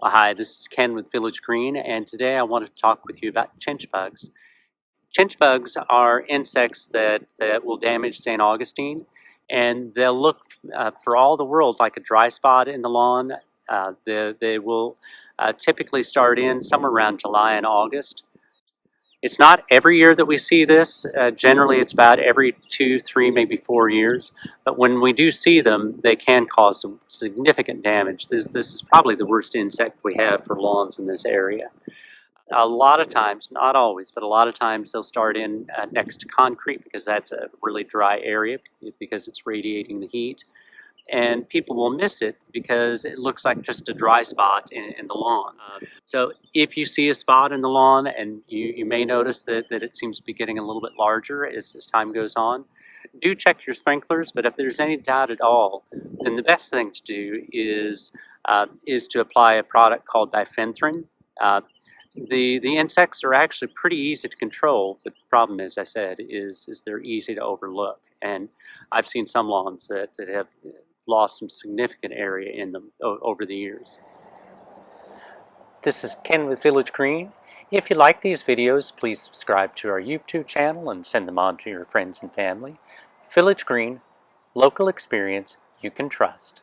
Hi, this is Ken with Village Green, and today I want to talk with you about chinch bugs. Chinch bugs are insects that will damage St. Augustine, and they'll look for all the world like a dry spot in the lawn. They will typically start in somewhere around July and August. It's not every year that we see this. Generally, it's about every 2, 3, maybe 4 years. But when we do see them, they can cause some significant damage. This is probably the worst insect we have for lawns in this area. A lot of times, not always, but a lot of times they'll start in next to concrete because that's a really dry area because it's radiating the heat. And people will miss it because it looks like just a dry spot in the lawn. So if you see a spot in the lawn, and you may notice that it seems to be getting a little bit larger as time goes on, do check your sprinklers. But if there's any doubt at all, then the best thing to do is to apply a product called diphenthrin. The insects are actually pretty easy to control, but the problem, as I said, is they're easy to overlook. And I've seen some lawns that have lost some significant area in them over the years. This is Ken with Village Green. If you like these videos, please subscribe to our YouTube channel and send them on to your friends and family. Village Green, local experience you can trust.